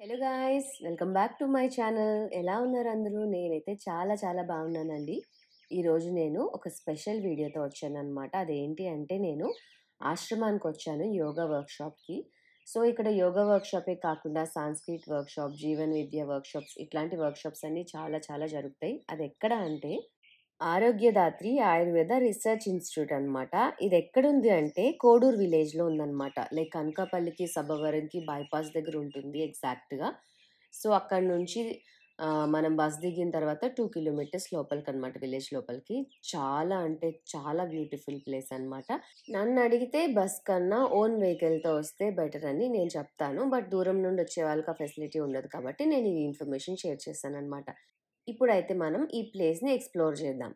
Hello guys! Welcome back to my channel. ఎలా ఉన్నారు అందరూ? నేనైతే చాలా చాలా బాగున్నానండి. ఈరోజు నేను ఒక స్పెషల్ వీడియోతో వచ్చాననమాట. అదేంటి అంటే నేను ఆశ్రమానికొచ్చాను యోగా వర్క్‌షాప్‌కి. సో, ఇక్కడ యోగా వర్క్‌షాపే కాకుండా సాంస్క్రిట్ వర్క్‌షాప్, జీవన్ విద్య వర్క్‌షాప్స్ ఇట్లాంటి వర్క్‌షాప్స్ అన్నీ చాలా చాలా జరుగుతాయి. అదెక్కడ అంటే ఆరోగ్యదాత్రి ఆయుర్వేద రిసర్చ్ ఇన్‌స్టిట్యూట్ అనమాట. ఇదెక్కడుంది అంటే కోడూరు విలేజ్‌లో ఉందనమాట. లైక్ అనకాపల్లికి, సబ్బవరంకి బైపాస్ దగ్గర ఉంటుంది ఎగ్జాక్ట్‌గా. సో, అక్కడి నుంచి మనం బస్ దిగిన తర్వాత 2 కిలోమీటర్స్ లోపలికనమాట విలేజ్ లోపలికి. చాలా అంటే చాలా బ్యూటిఫుల్ ప్లేస్ అనమాట. నన్నడిగితే బస్ కన్నా ఓన్ వెహికల్‌తో వస్తే బెటర్ అని నేను చెప్తాను. బట్ దూరం నుండి వచ్చే వాళ్ళకి ఆ ఫెసిలిటీ ఉండదు కాబట్టి నేను ఈ ఇన్ఫర్మేషన్ షేర్ చేశాననమాట. ఇప్పుడైతే మనం ఈ ప్లేస్‌ని ఎక్స్‌ప్లోర్ చేద్దాం.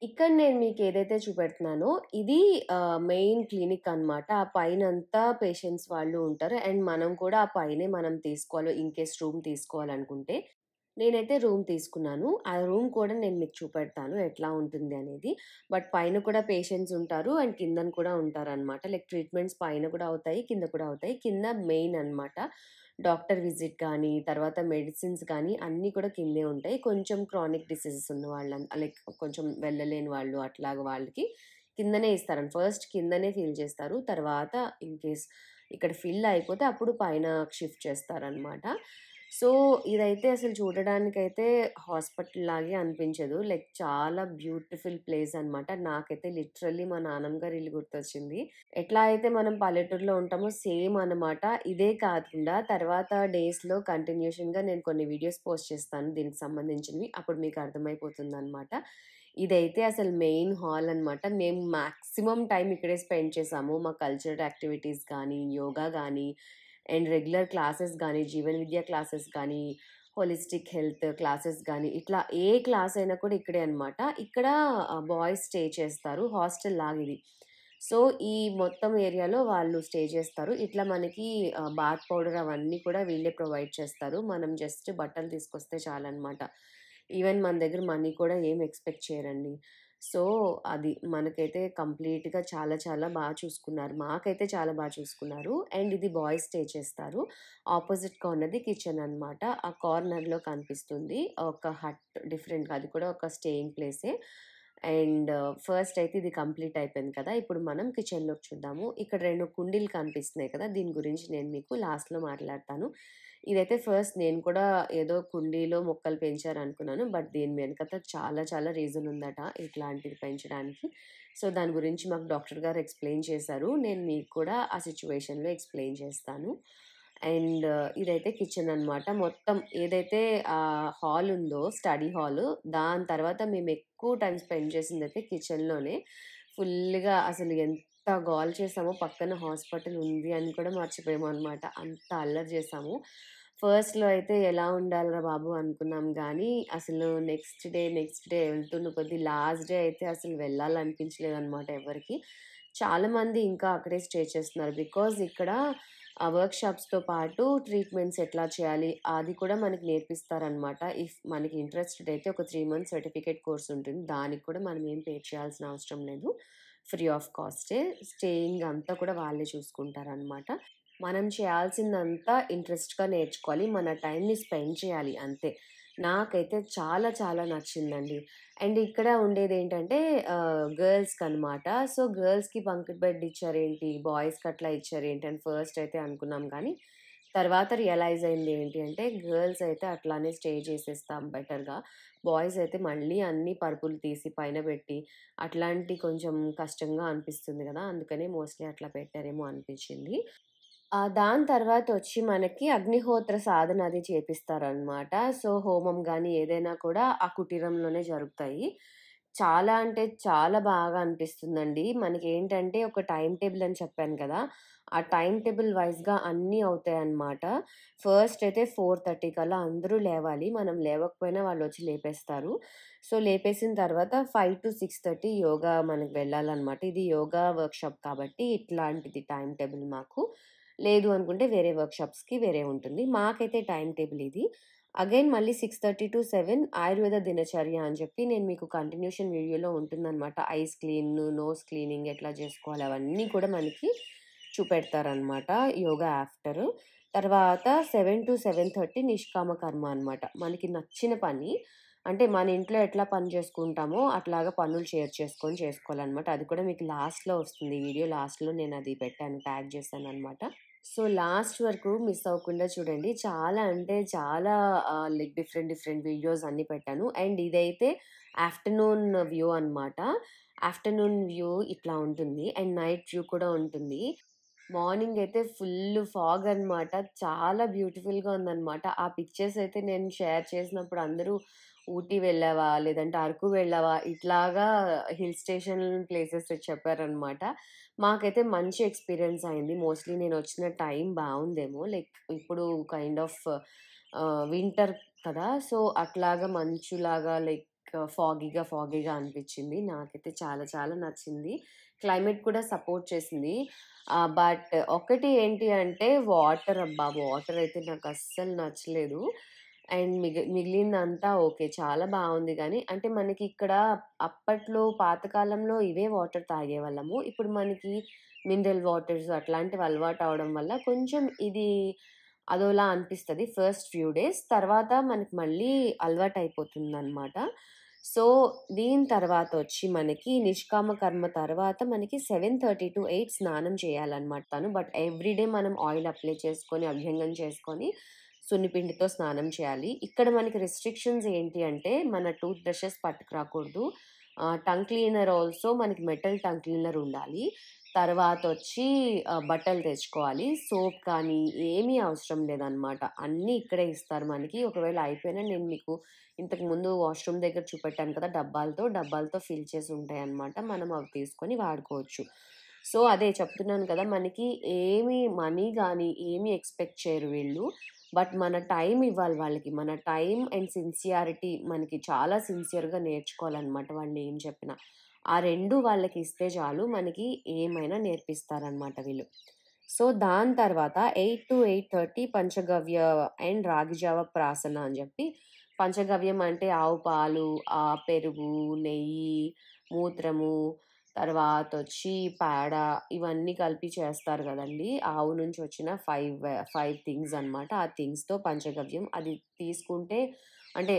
ఇక్కడ నేను మీకేదైతే చూపెడుతున్నానో ఇది మెయిన్ క్లినిక్ అనమాట. ఆ పైనంతా పేషెంట్స్ వాళ్ళు ఉంటారు. అండ్ మనం కూడా ఆ పైనే మనం తీసుకోవాలి ఇన్‌కేస్ రూమ్ తీసుకోవాలనుకుంటే. నేనైతే రూమ్ తీసుకున్నాను. ఆ రూమ్ కూడా నేను మీకు చూపెడతాను ఎట్లా ఉంటుంది అనేది. బట్ పైన కూడా పేషెంట్స్ ఉంటారు. అండ్ కిందన కూడా ఉంటారనమాట. లైక్ ట్రీట్మెంట్స్ పైన కూడా అవుతాయి. కింద కూడా అవుతాయి. కింద మెయిన్ అనమాట. డాక్టర్ విజిట్ గానీ, తర్వాత మెడిసిన్స్ గానీ అన్నీ కూడా కిందే ఉంటాయి. కొంచెం క్రానిక్ డిసీజెస్ ఉన్న లైక్ కొంచెం వెళ్ళలేని వాళ్ళు అట్లాగా వాళ్ళకి కిందనే ఇస్తారండి. ఫస్ట్ కిందనే ఫిల్ చేస్తారు. తర్వాత ఇన్‌కేస్ ఇక్కడ ఫిల్ అయిపోతే అప్పుడు పైన షిఫ్ట్ చేస్తారనమాట. సో, ఇదైతే అసలు చూడడానికైతే హాస్పిటల్ లాగే అనిపించదు. లైక్ చాలా బ్యూటిఫుల్ ప్లేస్ అనమాట. నాకైతే లిటరల్లీ మా నాన్నమ్మ గారి ఇల్లు గుర్తొచ్చింది. ఎట్లా అయితే మనం పల్లెటూరులో ఉంటామో సేమ్ అనమాట. ఇదే కాకుండా తర్వాత డేస్‌లో కంటిన్యూషన్‌గా నేను కొన్ని వీడియోస్ పోస్ట్ చేస్తాను దీనికి సంబంధించినవి. అప్పుడు మీకు అర్థమైపోతుందనమాట. ఇదైతే అసలు మెయిన్ హాల్ అనమాట. మేము మాక్సిమం టైమ్ ఇక్కడే స్పెండ్ చేశాము. మా కల్చరల్ యాక్టివిటీస్ గానీ, యోగా గానీ, అండ్ రెగ్యులర్ క్లాసెస్ గానీ, జీవన విద్య క్లాసెస్ గానీ, హోలిస్టిక్ హెల్త్ క్లాసెస్ గానీ, ఇట్లా ఏ క్లాస్ అయినా కూడా ఇక్కడే అనమాట. ఇక్కడ బాయ్స్ స్టే చేస్తారు. హాస్టల్ లాగిది. సో, ఈ మొత్తం ఏరియాలో వాళ్ళు స్టే చేస్తారు. ఇట్లా మనకి బాత్ పౌడర్ అవన్నీ కూడా వీళ్ళే ప్రొవైడ్ చేస్తారు. మనం జస్ట్ బట్టలు తీసుకొస్తే చాలనమాట. ఈవెన్ మన దగ్గర మనీ కూడా ఏం ఎక్స్‌పెక్ట్ చేయరండి. సో, అది మనకైతే కంప్లీట్‌గా చాలా చాలా చూసుకున్నారు. మాకైతే చాలా చూసుకున్నారు. అండ్ ఇది బాయ్స్ స్టే చేస్తారు. ఆపోజిట్‌గా ఉన్నది కిచెన్ అనమాట. ఆ కార్నర్‌లో కనిపిస్తుంది. ఒక హట్ డిఫరెంట్‌గా అది కూడా ఒక స్టేయింగ్ ప్లేసే. అండ్ ఫస్ట్ అయితే ఇది కంప్లీట్ అయిపోయింది కదా! ఇప్పుడు మనం కిచెన్‌లోకి చూద్దాము. ఇక్కడ 2 కుండీలు కనిపిస్తున్నాయి కదా! దీని గురించి నేను మీకు లాస్ట్‌లో మాట్లాడతాను. ఇదైతే ఫస్ట్ నేను కూడా ఏదో కుండీలో మొక్కలు పెంచారనుకున్నాను. బట్ దీని వెనకత చాలా చాలా రీజన్ ఉందట ఇట్లాంటిది పెంచడానికి. సో, దాని గురించి మాకు డాక్టర్ గారు ఎక్స్‌ప్లెయిన్ చేశారు. నేను మీకు కూడా ఆ సిట్యుయేషన్‌లో ఎక్స్‌ప్లెయిన్ చేస్తాను. అండ్ ఇదైతే కిచెన్ అనమాట. మొత్తం ఏదైతే హాల్ ఉందో స్టడీ హాలు, దాని తర్వాత మేము ఎక్కువ టైమ్ స్పెండ్ చేసిందైతే కిచెన్‌లోనే. ఫుల్‌గా అసలు ఎంత గోల చేసామో పక్కన హాస్పిటల్ ఉంది అని కూడా మర్చిపోయామనమాట. అంత అల్లరి చేసాము. ఫస్ట్‌లో అయితే ఎలా ఉండాలిరా బాబు అనుకున్నాం గానీ, అసలు నెక్స్ట్ డే వెళ్తున్న కొద్దీ లాస్ట్ డే అయితే అసలు వెళ్ళాలనిపించలేదనమాట ఎవరికీ. చాలామంది ఇంకా అక్కడే స్టే చేస్తున్నారు. బికాజ్ ఇక్కడ ఆ వర్క్‌షాప్స్‌తో పాటు ట్రీట్మెంట్స్ ఎట్లా చేయాలి, అది కూడా మనకి నేర్పిస్తారనమాట. ఇఫ్ మనకి ఇంట్రెస్టెడ్ అయితే ఒక 3 మంత్స్ సర్టిఫికేట్ కోర్స్ ఉంటుంది. దానికి కూడా మనం ఏం పే చేయాల్సిన అవసరం లేదు. Free of కాస్టే. స్టేయింగ్ అంతా కూడా వాళ్ళే చూసుకుంటారనమాట. మనం చేయాల్సిందంతా ఇంట్రెస్ట్‌గా నేర్చుకోవాలి. మన టైమ్‌ని స్పెండ్ చేయాలి అంతే. నాకైతే చాలా చాలా నచ్చిందండి. అండ్ ఇక్కడ ఉండేదేంటంటే గర్ల్స్‌కనమాట. సో, గర్ల్స్‌కి బంక్డ్ బెడ్ ఇచ్చారేంటి, బాయ్స్‌కి అట్లా ఇచ్చారేంటి అని ఫస్ట్ అయితే అనుకున్నాం కానీ, తర్వాత రియలైజ్ అయింది ఏంటి అంటే, గర్ల్స్ అయితే అట్లానే స్టే చేసేస్తాం బెటర్‌గా. బాయ్స్ అయితే మళ్ళీ అన్ని పరుపులు తీసి పైన పెట్టి, అట్లాంటి కొంచెం కష్టంగా అనిపిస్తుంది గదా! అందుకనే మోస్ట్‌లీ అట్లా పెట్టారేమో అనిపించింది. దాని తర్వాతొచ్చి మనకి అగ్నిహోత్ర సాధన అది చేపిస్తారనమాట. సో, హోమం గాని ఏదైనా కూడా ఆ కుటీరంలోనే జరుగుతాయి. చాలా అంటే చాలా బాగా అనిపిస్తుందండి. మనకేంటంటే ఒక టైమ్ టేబుల్ అని చెప్పాను కదా! ఆ టైమ్ టేబుల్ వైస్‌గా అన్నీ అవుతాయన్నమాట. ఫస్ట్ అయితే 4:30 కల్లా అందరూ లేవాలి. మనం లేవకపోయినా వాళ్ళొచ్చి లేపేస్తారు. సో, లేపేసిన తర్వాత 5-6:30 యోగా మనకు వెళ్ళాలన్నమాట. ఇది యోగా వర్క్‌షాప్ కాబట్టి ఇట్లాంటిది టైమ్ టేబుల్ మాకు. లేదు అనుకుంటే వేరే వర్క్‌షాప్స్‌కి వేరే ఉంటుంది. మాకైతే టైమ్ టేబుల్ ఇది. అగైన్ మళ్ళీ 6:30-7 ఆయుర్వేద దినచర్య అని చెప్పి నేను మీకు కంటిన్యూషన్ వీడియోలో ఉంటుందనమాట. ఐస్ క్లీన్, నోస్ క్లీనింగ్ ఎట్లా చేసుకోవాలి అవన్నీ కూడా మనకి చూపెడతారనమాట యోగా ఆఫ్టర్. తర్వాత 7-7:30 నిష్కామ కర్మ అనమాట. మనకి నచ్చిన పని. అంటే మన ఇంట్లో ఎట్లా పని చేసుకుంటామో అట్లాగా పనులు షేర్ చేసుకొని చేసుకోవాలనమాట. అది కూడా మీకు లాస్ట్‌లో వస్తుంది. వీడియో లాస్ట్‌లో నేనది పెట్టాను. ట్యాగ్ చేశాననమాట. సో, లాస్ట్ వరకు మిస్ అవ్వకుండా చూడండి. చాలా అంటే చాలా లైక్ డిఫరెంట్ డిఫరెంట్ వీడియోస్ అన్నీ పెట్టాను. అండ్ ఇదైతే ఆఫ్టర్‌నూన్ వ్యూ అనమాట. ఆఫ్టర్‌నూన్ వ్యూ ఇట్లా ఉంటుంది. అండ్ నైట్ వ్యూ కూడా ఉంటుంది. మార్నింగ్ అయితే ఫుల్ ఫాగ్ అనమాట. చాలా బ్యూటిఫుల్‌గా ఉందనమాట. ఆ పిక్చర్స్ అయితే నేను షేర్ చేసినప్పుడు అందరూ ఊటీ వెళ్ళావా? లేదంటే అరకు వెళ్ళావా? ఇట్లాగా హిల్ స్టేషన్ ప్లేసెస్ చెప్పారనమాట. మాకైతే మంచి ఎక్స్‌పీరియన్స్ అయింది. మోస్ట్‌లీ నేనొచ్చిన టైం బావుందేమో. లైక్ ఇప్పుడు కైండ్ ఆఫ్ వింటర్ కదా! సో, అట్లాగా మంచులాగా లైక్ ఫాగీగా అనిపిచ్చింది. నాకైతే చాలా చాలా నచ్చింది. క్లైమేట్ కూడా సపోర్ట్ చేసింది. బట్ ఒక్కటి ఏంటి అంటే వాటర్ అబ్బా! వాటర్ అయితే నాకస్సలు నచ్చలేదు. అండ్ మిగిలిందంతా ఓకే. చాలా బావుంది గానీ, అంటే మనకిక్కడ అప్పట్లో పాతకాలంలో ఇవే వాటర్ తాగేవాళ్ళము. ఇప్పుడు మనకి మినరల్ వాటర్స్ అట్లాంటివి అలవాటవ్వడం వల్ల కొంచెం ఇది అదోలా అనిపిస్తది ఫస్ట్ ఫ్యూ డేస్. తర్వాత మనకి మళ్ళీ అలవాటయిపోతుందనమాట. సో, దీని తర్వాతొచ్చి మనకి నిష్కామ కర్మ తర్వాత మనకి 7:30-8 స్నానం చేయాలనమాట తను. బట్ ఎవ్రీ డే మనం ఆయిల్ అప్లై చేసుకొని, అభ్యంగన చేసుకొని, సున్నిపిండితో స్నానం చేయాలి. ఇక్కడ మనకి రిస్ట్రిక్షన్స్ ఏంటి అంటే, మన టూత్ బ్రషెస్ పట్టుకురాకూడదు. టంగ్ క్లీనర్ ఆల్సో మనకి మెటల్ టంగ్ క్లీనర్ ఉండాలి. తర్వాతొచ్చి బట్టలు తెచ్చుకోవాలి. సోప్ కానీ ఏమీ అవసరం లేదనమాట. అన్నీ ఇక్కడే ఇస్తారు మనకి. ఒకవేళ అయిపోయినా నేను మీకు ఇంతకుముందు వాష్‌రూమ్ దగ్గర చూపెట్టాను కదా! డబ్బాలతో ఫిల్ చేసి ఉంటాయన్నమాట. మనం అవి తీసుకొని వాడుకోవచ్చు. సో, అదే చెప్తున్నాను కదా! మనకి ఏమి మనీ గాని ఏమి ఎక్స్‌పెక్ట్ చేయరు వీళ్ళు. బట్ మన టైమ్ ఇవ్వాలి వాళ్ళకి. మన టైమ్ అండ్ సిన్సియారిటీ మనకి చాలా సిన్సియర్‌గా నేర్చుకోవాలన్నమాట వాళ్ళేం చెప్పినా. ఆ 2 వాళ్ళకిస్తే చాలు మనకి ఏమైనా నేర్పిస్తారనమాట వీళ్ళు. సో, దాని తర్వాత 8-8:30 పంచగవ్య అండ్ రాగి జావ ప్రాసన అని జెప్పి పంచగవ్యం అంటే ఆవు పాలు, పెరుగు, నెయ్యి, మూత్రము, తర్వాతొచ్చి పేడ ఇవన్నీ కలిపి చేస్తారు గదండీ! ఆవు నుంచి వచ్చిన 5 థింగ్స్ అనమాట. ఆ థింగ్స్‌తో పంచగవ్యం అది తీసుకుంటే అంటే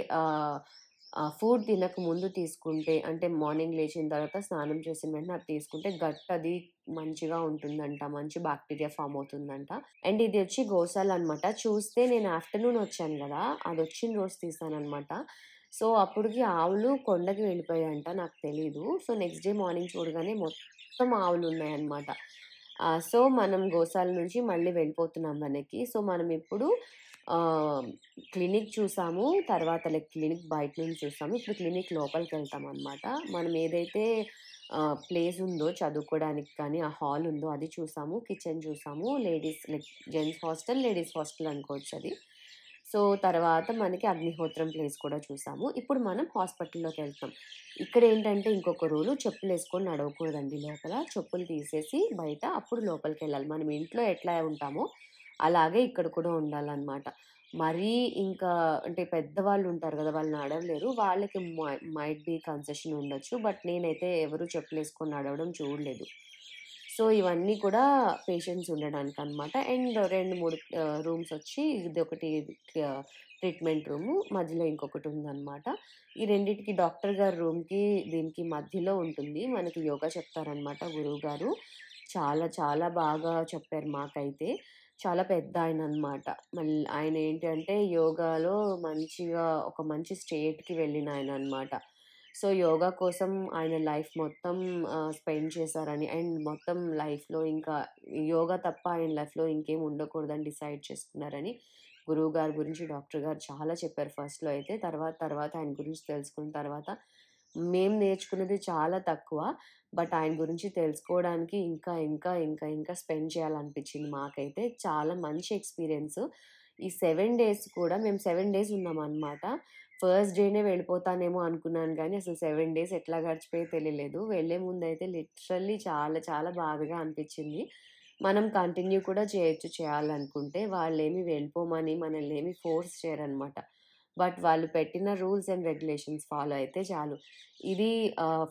ఫుడ్ తినక ముందు తీసుకుంటే అంటే మార్నింగ్ లేచిన తర్వాత స్నానం చేసిన వెంటనే అది తీసుకుంటే గట్ అది మంచిగా ఉంటుందంట. మంచి బాక్టీరియా ఫార్మ్ అవుతుందంట. అండ్ ఇది వచ్చి గోశాల అనమాట. చూస్తే నేను ఆఫ్టర్‌నూన్ వచ్చాను గదా! అదొచ్చిన రోజు తీశాననమాట. సో, అప్పటికి ఆవులు కొండకి వెళ్ళిపోయాయంట. నాకు తెలీదు. సో, నెక్స్ట్ డే మార్నింగ్ చూడగానే మొత్తం ఆవులున్నాయన్నమాట. సో, మనం గోశాల నుంచి మళ్ళీ వెళ్ళిపోతున్నాం వెనక్కి. సో, మనమిప్పుడు ఆహ్, క్లినిక్ చూసాము. తర్వాత లైక్ క్లినిక్ బయట నుంచి చూసాము. ఇప్పుడు క్లినిక్ లోపలికెళ్తామనమాట. మనం ఏదైతే ప్లేస్ ఉందో చదువుకోవడానికి కానీ, ఆ హాల్ ఉందో అది చూసాము. కిచెన్ చూసాము. Ladies like gents hostel, ladies hostel అనుకోవచ్చది. సో, తర్వాత మనకి అగ్నిహోత్రం ప్లేస్ కూడా చూసాము. ఇప్పుడు మనం హాస్పిటల్‌లోకెళ్తున్నాం. ఇక్కడేంటంటే ఇంకొక రూలు చెప్పులేసుకొని నడవకూడదండి లోపల. చెప్పులు తీసేసి బయట అప్పుడు లోపలికెళ్ళాలి. మనం ఇంట్లో ఎట్లా ఉంటామో అలాగే ఇక్కడ కూడా ఉండాలనమాట. మరీ ఇంకా అంటే పెద్దవాళ్ళుంటారు గదా! వాళ్ళు నడవలేరు. వాళ్ళకి మైట్ బీ కన్సెషన్ ఉండొచ్చు. బట్ నేనైతే ఎవరు చెప్పులేసుకొని నడవడం చూడలేదు. సో, ఇవన్నీ కూడా పేషెంట్స్ ఉండడానికనమాట. అండ్ 2, 3 రూమ్సొచ్చి ఇదొకటి ఆహ్, ట్రీట్మెంట్ రూము. మధ్యలో ఇంకొకటుందనమాట. ఈ రెండిటికి డాక్టర్ గారి రూమ్‌కి, దీనికి మధ్యలో ఉంటుంది. మనకి యోగా చెప్తారనమాట గురువుగారు. చాలా చాలా బాగా చెప్పారు మాకైతే. చాలా పెద్దాయననమాట. ఆయన ఏంటి అంటే యోగాలో మంచిగా ఒక మంచి స్టేట్‌కి వెళ్ళినాయననమాట. సో, యోగా కోసం ఆయన లైఫ్ మొత్తం స్పెండ్ చేశారని అండ్ మొత్తం లైఫ్‌లో ఇంకా యోగా తప్ప ఆయన లైఫ్‌లో ఇంకేం ఉండకూడదని డిసైడ్ చేసుకున్నారని గురువు గారి గురించి డాక్టర్ గారు చాలా చెప్పారు ఫస్ట్‌లో అయితే. తర్వాత ఆయన గురించి తెలుసుకున్న తర్వాత మేము నేర్చుకున్నది చాలా తక్కువ. బట్ ఆయన గురించి తెలుసుకోవడానికి ఇంకా స్పెండ్ చేయాలనిపించింది మాకైతే. చాలా మంచి ఎక్స్‌పీరియన్స్. ఈ 7 డేస్ కూడా మేము 7 డేస్ ఉన్నామనమాట. ఫస్ట్ డేనే వెళ్ళిపోతానేమో అనుకున్నాను గానీ, అసలు 7 డేస్ ఎట్లా గడిచిపోయాయో తెలియలేదు. వెళ్ళే ముందయితే లిటరల్లీ చాలా చాలా బాధగా అనిపిచ్చింది. మనం కంటిన్యూ కూడా చేయొచ్చు చేయాలనుకుంటే. వాళ్ళేమి వెళ్ళిపోమని మనల్నేమి ఫోర్స్ చేయరనమాట. బట్ వాళ్ళు పెట్టిన రూల్స్ అండ్ రెగ్యులేషన్స్ ఫాలో అయితే చాలు. ఇది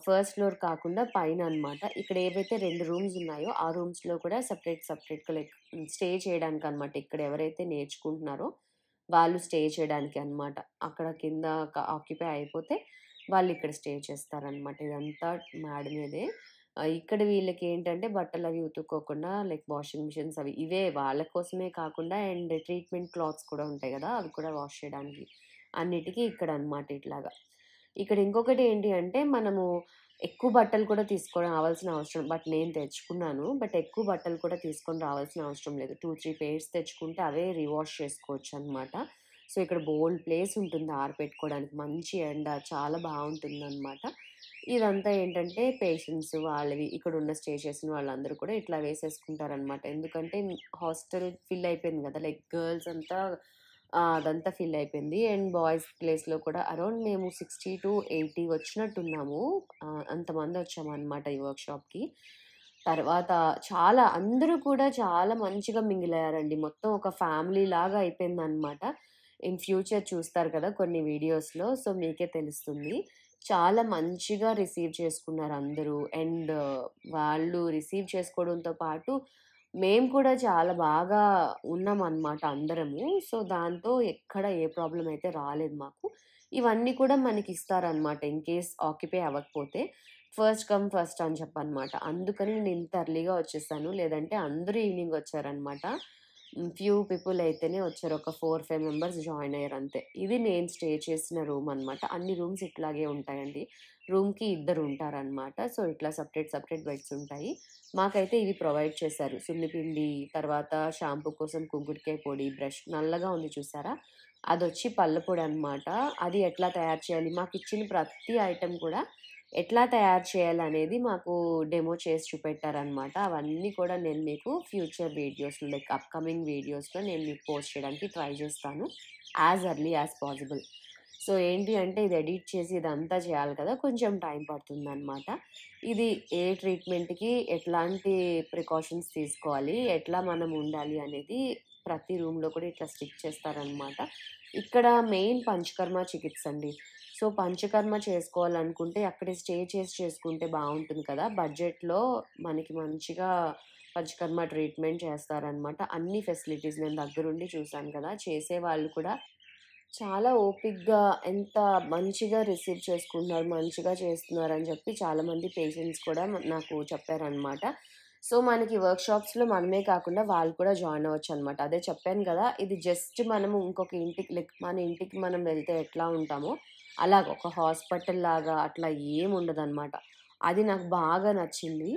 ఫస్ట్ ఫ్లోర్ కాకుండా పైననమాట. ఇక్కడ ఏవైతే 2 రూమ్స్ ఉన్నాయో, ఆ రూమ్స్‌లో కూడా సెపరేట్‌గా లైక్ స్టే చేయడానికనమాట. ఇక్కడ ఎవరైతే నేర్చుకుంటున్నారో వాళ్ళు స్టే చేయడానికి అనమాట. అక్కడ కింద ఆక్యుపై అయిపోతే వాళ్ళిక్కడ స్టే చేస్తారనమాట. ఇదంతా మేడ మీదే. ఇక్కడ వీళ్ళకేంటంటే బట్టలవి ఉతుక్కోకుండా లైక్ వాషింగ్ మిషన్స్ అవి ఇవే వాళ్ళ కోసమే కాకుండా అండ్ ట్రీట్మెంట్ క్లాత్స్ కూడా ఉంటాయి గదా! అవి కూడా వాష్ చేయడానికి అన్నిటికి ఇక్కడనమాట ఇట్లాగా. ఇక్కడ ఇంకొకటి ఏంటి అంటే మనము ఎక్కువ బట్టలు కూడా తీసుకొని రావాల్సిన అవసరం బట్ నేను తెచ్చుకున్నాను. బట్ ఎక్కువ బట్టలు కూడా తీసుకొని రావాల్సిన అవసరం లేదు. 2, 3 పెయిర్స్ తెచ్చుకుంటే అవే రీవాష్ చేసుకోవచ్చనమాట. సో, ఇక్కడ బోలెడు ప్లేస్ ఉంటుంది ఆరబెట్టుకోవడానికి. మంచి ఎండ చాలా బావుంటుందనమాట. ఇదంతా ఏంటంటే పేషెంట్స్ వాళ్ళవి ఇక్కడున్న స్టే చేసిన వాళ్ళందరూ కూడా ఇట్లా వేసేసుకుంటారనమాట. ఎందుకంటే హాస్టల్ ఫిల్ అయిపోయింది గదా! లైక్ గర్ల్స్ అంతా అదంతా ఫిల్ అయిపోయింది. అండ్ బాయ్స్ ప్లేస్‌లో కూడా అరౌండ్ మేము 60-80 వచ్చినట్టున్నాము. అంతమందొచ్చామనమాట ఈ వర్క్‌షాప్‌కి. తర్వాత చాలా అందరూ కూడా చాలా మంచిగా మింగిల్ అయ్యారండి. మొత్తం ఒక ఫ్యామిలీ లాగా అయిపోయిందనమాట. ఇన్ ఫ్యూచర్ చూస్తారు కదా కొన్ని వీడియోస్‌లో. సో, మీకే తెలుస్తుంది. చాలా మంచిగా రిసీవ్ చేసుకున్నారు అందరూ. అండ్ వాళ్ళు రిసీవ్ చేసుకోవడంతో పాటు మేము కూడా చాలా బాగా ఉన్నామనమాట అందరము. సో, దాంతో ఎక్కడ ఏ ప్రాబ్లమ్ అయితే రాలేదు మాకు. ఇవన్నీ కూడా మనకిస్తారనమాట ఇన్‌కేస్ ఆక్యుపై అవ్వకపోతే. ఫస్ట్ కమ్ ఫస్ట్ అని చెప్పనమాట. అందుకని నేను ఇంత ఎర్లీగా వచ్చేసాను. లేదంటే అందరూ ఈవినింగ్ వచ్చారనమాట. ఫ్యూ పీపుల్ అయితేనే వచ్చారు. ఒక 4, 5 మెంబర్స్ జాయిన్ అయ్యారంతే. ఇది నేను స్టే చేసిన రూమ్ అనమాట. అన్ని రూమ్స్ ఇట్లాగే ఉంటాయండి. రూమ్‌కి ఇద్దరు ఉంటారనమాట. సో, ఇట్లా సెపరేట్ బెడ్స్ ఉంటాయి. మాకైతే ఇవి ప్రొవైడ్ చేశారు. సున్నిపిండి, తర్వాత షాంపూ కోసం కుంకుడుకాయ పొడి, బ్రష్ నల్లగా ఉంది చూసారా? అదొచ్చి పళ్ళ పొడనమాట. అది ఎట్లా తయారు చేయాలి మాకిచ్చిన ప్రతి ఐటెమ్ కూడా ఎట్లా తయారు చేయాలనేది మాకు డెమో చేసి చూపెట్టారనమాట. అవన్నీ కూడా నేను మీకు ఫ్యూచర్ వీడియోస్‌లో లైక్ అప్‌కమింగ్ వీడియోస్‌లో నేను మీకు పోస్ట్ చేయడానికి ట్రై చేస్తాను. As early as possible. So, ఏంటి అంటే ఇది ఎడిట్ చేసి ఇదంతా చేయాలి కదా! కొంచెం టైం పడుతుందనమాట. ఇది ఏ ట్రీట్మెంట్‌కి ఎట్లాంటి ప్రికాషన్స్ తీసుకోవాలి, ఎట్లా మనం ఉండాలి అనేది ప్రతి రూమ్‌లో కూడా ఇట్లా స్టిక్ చేస్తారనమాట. ఇక్కడ మెయిన్ పంచకర్మ చికిత్స అండి. సో, పంచకర్మ చేసుకోవాలనుకుంటే అక్కడే స్టే చేసి చేసుకుంటే బావుంటుంది కదా! బడ్జెట్‌లో మనకి మంచిగా పంచకర్మ ట్రీట్మెంట్ చేస్తారనమాట. అన్ని ఫెసిలిటీస్ నేను దగ్గరుండి చూసాను కదా! చేసేవాళ్ళు కూడా చాలా ఓపికగా ఎంత మంచిగా రిసీవ్ చేసుకుంటున్నారు, మంచిగా చేస్తున్నారని చెప్పి చాలామంది పేషెంట్స్ కూడా నాకు చెప్పారనమాట. సో, మనకి వర్క్‌షాప్స్‌లో మనమే కాకుండా వాళ్ళు కూడా జాయిన్ అవ్వచ్చనమాట. అదే చెప్పాను గదా! ఇది జస్ట్ మనము ఇంకొక ఇంటికి లైక్ మన ఇంటికి మనం వెళ్తే ఎట్లా ఉంటామో, అలాగ ఒక హాస్పిటల్ లాగా అట్లా ఏముండదనమాట. అది నాకు బాగా నచ్చింది.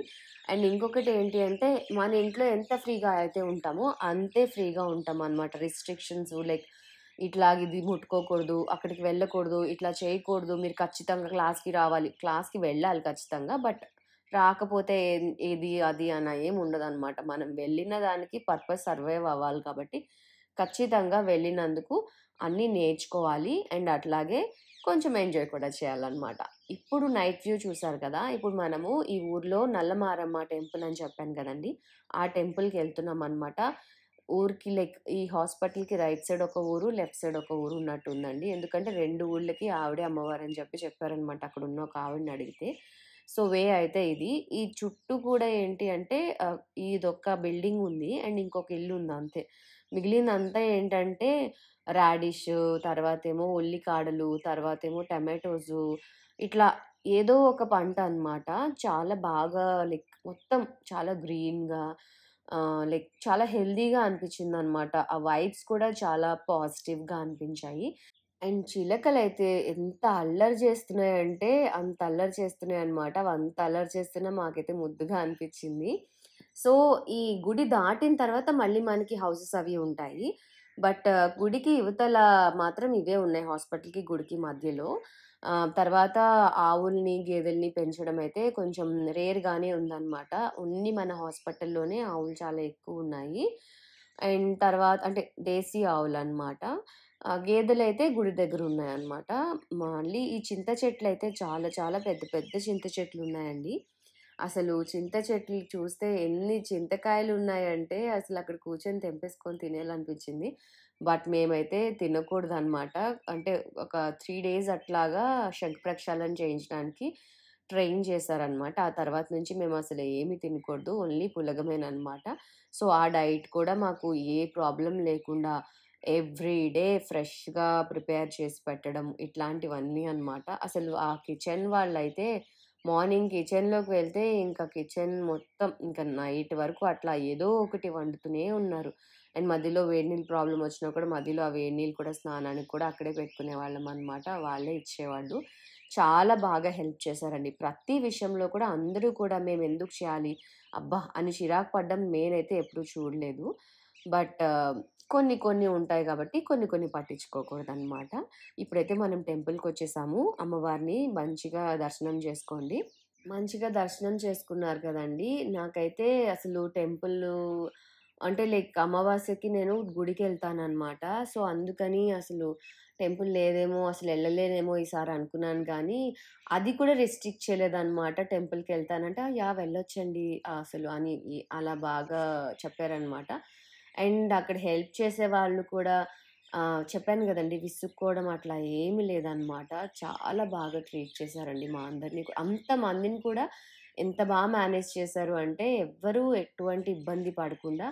అండ్ ఇంకొకటి ఏంటి అంటే, మన ఇంట్లో ఎంత ఫ్రీగా అయితే ఉంటామో, అంతే ఫ్రీగా ఉంటామనమాట. రిస్ట్రిక్షన్స్ లైక్ ఇది ముట్టుకోకూడదు, అక్కడికి వెళ్ళకూడదు, ఇట్లా చేయకూడదు, మీరు ఖచ్చితంగా క్లాస్‌కి రావాలి. క్లాస్‌కి వెళ్ళాలి ఖచ్చితంగా. బట్ రాకపోతే ఏది అది అని ఏమి ఉండదనమాట. మనం వెళ్ళిన దానికి పర్పస్ సర్వైవ్ అవ్వాలి కాబట్టి, ఖచ్చితంగా వెళ్ళినందుకు అన్నీ నేర్చుకోవాలి. అండ్ అట్లాగే కొంచెం ఎంజాయ్ కూడా చేయాలనమాట. ఇప్పుడు నైట్ వ్యూ చూసారు కదా! ఇప్పుడు మనము ఈ ఊర్లో నల్లమారమ్మ టెంపుల్ అని చెప్పాను కదండీ! ఆ టెంపుల్‌కెళ్తున్నామనమాట. ఊరికి లైక్ ఈ హాస్పిటల్‌కి రైట్ సైడ్ ఒక ఊరు, లెఫ్ట్ సైడ్ ఒక ఊరు ఉన్నట్టుందండి. ఎందుకంటే 2 ఊర్లకి ఆవిడే అమ్మవారని చెప్పారనమాట. అక్కడున్న ఒక ఆవిడని అడిగితే. సో, వే అయితే ఇది. ఈ చుట్టూ కూడా ఏంటి అంటే ఇదొక బిల్డింగ్ ఉంది. అండ్ ఇంకొక ఇల్లు ఉంది అంతే. మిగిలిందంతా ఏంటంటే రాడిష్, తర్వాతేమో ఉల్లికాడలు, తర్వాతేమో టమాటోసు ఇట్లా ఏదో ఒక పంట అనమాట. చాలా బాగా లైక్ మొత్తం చాలా గ్రీన్‌గా లైక్ చాలా హెల్తీగా అనిపించిందనమాట. ఆ వైబ్స్ కూడా చాలా పాజిటివ్‌గా అనిపించాయి. అండ్ చిలకలైతే ఎంత అల్లరి చేస్తున్నాయంటే, అంత అల్లరి చేస్తున్నాయన్నమాట. అవంత అల్లరి చేస్తున్నా మాకైతే ముద్దుగా అనిపిచ్చింది. సో, ఈ గుడి దాటిన తర్వాత మళ్ళీ మనకి హౌసెస్ అవి ఉంటాయి. బట్ గుడికి ఇవతల మాత్రం ఇవే ఉన్నాయి హాస్పిటల్‌కి, గుడికి మధ్యలో. తర్వాత ఆవుల్ని, గేదెల్ని పెంచడం అయితే కొంచెం రేర్‌గానే ఉందన్నమాట. ఓన్లీ మన హాస్పిటల్‌లోనే ఆవులు చాలా ఎక్కువున్నాయి. అండ్ అంటే దేశీ ఆవులన్నమాట. గేదెలైతే గుడి దగ్గరున్నాయన్నమాట. మళ్ళీ ఈ చింత చెట్లయితే చాలా చాలా పెద్ద పెద్ద చింత చెట్లున్నాయండి. అసలు చింత చెట్లు చూస్తే ఎన్ని చింతకాయలున్నాయంటే అసలక్కడ కూర్చొని తెంపేసుకొని తినేయాలనిపించింది. బట్ మేమైతే తినకూడదనమాట. అంటే ఒక 3 డేస్ అట్లాగా శంఖ ప్రక్షాళన చేయించడానికి ట్రైన్ చేశారనమాట. ఆ తర్వాత నుంచి మేమసలు ఏమి తినకూడదు. ఓన్లీ పులగమేననమాట. సో, ఆ డైట్ కూడా మాకు ఏ ప్రాబ్లమ్ లేకుండా ఎవ్రీ డే ఫ్రెష్‌గా ప్రిపేర్ చేసి పెట్టడం ఇట్లాంటివన్నీ అనమాట. అసలు ఆ కిచెన్ వాళ్ళైతే మార్నింగ్ కిచెన్‌లోకి వెళ్తే ఇంకా కిచెన్ మొత్తం ఇంకా నైట్ వరకు అట్లా ఏదో ఒకటి వండుతూనే ఉన్నారు. అండ్ మధ్యలో వేడి నీళ్ళు ప్రాబ్లమ్ వచ్చినా కూడా మధ్యలో ఆ వేడి నీళ్ళు కూడా స్నానానికి కూడా అక్కడే పెట్టుకునేవాళ్ళమనమాట. వాళ్ళే ఇచ్చేవాళ్ళు. చాలా బాగా హెల్ప్ చేశారండి. ప్రతి విషయంలో కూడా అందరూ కూడా మేమెందుకు చేయాలి, అబ్బా! అని చిరాకు పడ్డం నేనైతే ఎప్పుడు చూడలేదు. బట్ కొన్ని కొన్ని ఉంటాయి గాబట్టి కొన్ని కొన్ని పట్టించుకోకూడదనమాట. ఇప్పుడైతే మనం టెంపుల్‌కొచ్చేసాము. అమ్మవారిని మంచిగా దర్శనం జేసుకోండి. మంచిగా దర్శనం చేసుకున్నారు కదండీ! నాకైతే అసలు టెంపులు అంటే లైక్ అమావాస్యకి నేను గుడికెళ్తాననమాట. సో, అందుకని అసలు టెంపుల్ లేదేమో, అసలెళ్ళలేనేమో ఈసారి అనుకున్నాను గానీ, అది కూడా రెస్ట్రిక్ట్ చేయలేదనమాట. టెంపుల్‌కెళ్తానంటే, యాహ్! వెళ్ళొచ్చండి అసలు అని అలా బాగా చెప్పారనమాట. అండ్ అక్కడ హెల్ప్ చేసేవాళ్ళు కూడా చెప్పాను గదండీ! విసుక్కోవడం అట్లా ఏమి లేదనమాట. చాలా బాగా ట్రీట్ చేశారండి మా అందరిని. అంతమందిని కూడా ఎంత మేనేజ్ చేశారు అంటే, ఎవ్వరూ ఎటువంటి ఇబ్బంది పడకుండా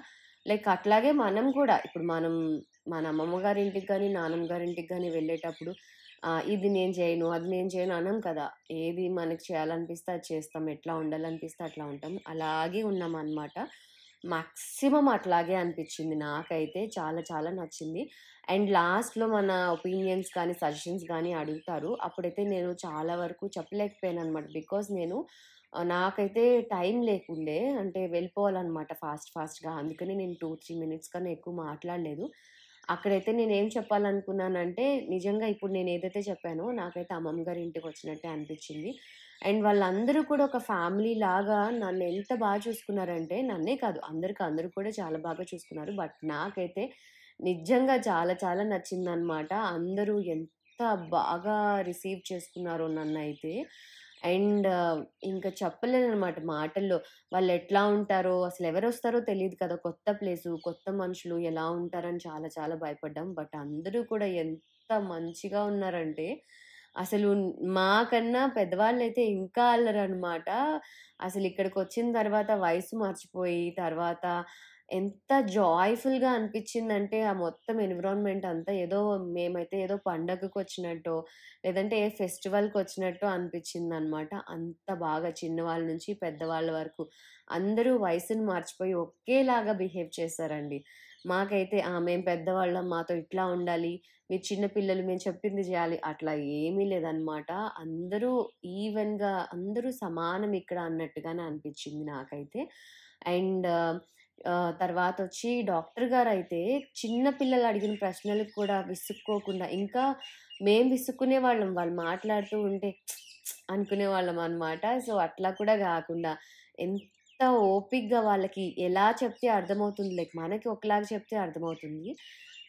లైక్ అట్లాగే మనం కూడా ఇప్పుడు మన అమ్మమ్మ గారింటికి గాని, నానమ్మ గారింటికి గాని వెళ్ళేటప్పుడు ఇది నేను చేయను, అది నేను చేయను అనం కదా! ఏది మనకి చేయాలనిపిస్తే అది చేస్తాం. ఎట్లా ఉండాలనిపిస్తే అట్లా ఉంటాం. అలాగే ఉన్నామనమాట. మాక్సిమం అట్లాగే అనిపిచ్చింది నాకైతే. చాలా చాలా నచ్చింది. అండ్ లాస్ట్‌లో మన ఒపీనియన్స్ కానీ, సజెషన్స్ గానీ అడుగుతారు. అప్పుడైతే నేను చాలా వరకు చెప్పలేకపోయాననమాట. బికాజ్ నేను నాకైతే టైం లేకుండే. అంటే వెళ్ళిపోవాలనమాట ఫాస్ట్‌గా. అందుకని నేను 2, 3 మినిట్స్ కన్నా ఎక్కువ మాట్లాడలేదు. అక్కడైతే నేనేం చెప్పాలనుకున్నానంటే, నిజంగా ఇప్పుడు నేనేదైతే చెప్పానో నాకైతే అమ్మమ్మ గారి ఇంటికొచ్చినట్టే అనిపిచ్చింది. అండ్ వాళ్ళందరూ కూడా ఒక ఫ్యామిలీ లాగా నన్నెంత చూసుకున్నారంటే, నన్నే కాదు అందరూ కూడా చాలా బాగా చూసుకున్నారు. బట్ నాకైతే నిజంగా చాలా చాలా నచ్చిందనమాట. అందరూ ఎంత బాగా రిసీవ్ చేసుకున్నారో నన్నైతే. అండ్ ఇంక చెప్పలేననమాట మాటల్లో. వాళ్ళెట్లా ఉంటారో, అసలెవరొస్తారో తెలీదు కదా! కొత్త ప్లేసు, కొత్త మనుషులు ఎలా ఉంటారని చాలా చాలా భయపడ్డాం. బట్ అందరూ కూడా ఎంత మంచిగా ఉన్నారంటే, అసలు మాకన్నా పెద్దవాళ్ళైతే ఇంకా అల్లరనమాట. అసలిక్కడికొచ్చిన తర్వాత వయసు మర్చిపోయి, తర్వాత ఎంత జాయ్‌ఫుల్‌గా అనిపిచ్చిందంటే, ఆ మొత్తం ఎన్విరాన్మెంట్ అంతా మేమైతే ఏదో పండగకొచ్చినట్టో, లేదంటే ఏ ఫెస్టివల్‌కొచ్చినట్టో అనిపిచ్చిందనమాట. అంత బాగా చిన్నవాళ్ళ నుంచి పెద్దవాళ్ళ వరకు అందరూ వయసుని మర్చిపోయి ఒకేలాగా బిహేవ్ చేశారండి. మాకైతే మేము పెద్దవాళ్ళం, మాతో ఇట్లా ఉండాలి, మీరు చిన్న పిల్లలు, మేము చెప్పింది జేయాలి అట్లా ఏమీ లేదనమాట. అందరూ ఈవెన్‌గా అందరూ సమానం ఇక్కడ అన్నట్టుగానే అనిపిచ్చింది నాకైతే. అండ్ తర్వాతొచ్చి డాక్టర్ గారైతే చిన్న పిల్లలు అడిగిన ప్రశ్నలకు కూడా విసుక్కోకుండా ఇంకా మేము విసుక్కునేవాళ్ళం. వాళ్ళు మాట్లాడుతూ ఉంటే అనుకునేవాళ్ళమనమాట. సో, అట్లా కూడా గాకుండా ఎంత ఓపికగా వాళ్ళకి ఎలా చెప్తే అర్థమవుతుంది. లైక్ మనకి ఒకలాగా చెప్తే అర్థమవుతుంది.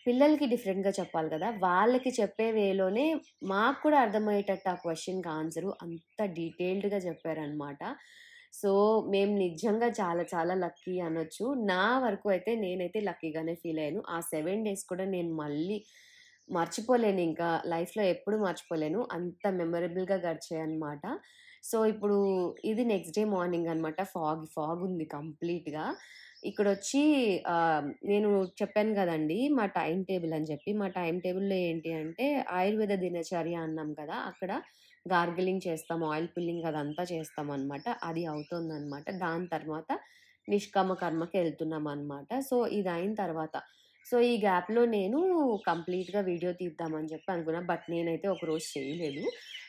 పిల్లలకి డిఫరెంట్‌గా చెప్పాలి గదా! వాళ్ళకి చెప్పే వేలోనే మాకు కూడా అర్థమయ్యేటట్టు ఆ క్వెషన్‌కి ఆన్సరు అంత డీటెయిల్డ్‌గా చెప్పారనమాట. సో, మేము నిజంగా చాలా చాలా లక్కీ అనొచ్చు. నా వరకు అయితే నేనైతే లక్కీగానే ఫీలయ్యాను. ఆ 7 డేస్ కూడా నేను మళ్ళీ మర్చిపోలేనింకా. లైఫ్‌లో ఎప్పుడు మర్చిపోలేను. అంత మెమరబుల్‌గా గడిచాయన్నమాట. సో, ఇప్పుడు ఇది నెక్స్ట్ డే మార్నింగ్ అనమాట. ఫాగుంది కంప్లీట్‌గా. ఇక్కడొచ్చి నేను చెప్పాను గదండీ! మా టైమ్ టేబుల్ అని జెప్పి. మా టైమ్ టేబుల్‌లో ఏంటి అంటే ఆయుర్వేద దినచర్య అన్నాం కదా! అక్కడ గార్గిలింగ్ చేస్తాం. ఆయిల్ పుల్లింగ్ అదంతా చేస్తామనమాట. అది అవుతోందనమాట. దాని తర్వాత నిష్కామ కర్మకెళ్తున్నామనమాట. సో, ఇదయిన తర్వాత ఈ గ్యాప్‌లో నేను కంప్లీట్‌గా వీడియో తీద్దామని చెప్పి అనుకున్నా. బట్ నేనైతే ఒకరోజు చేయలేదు.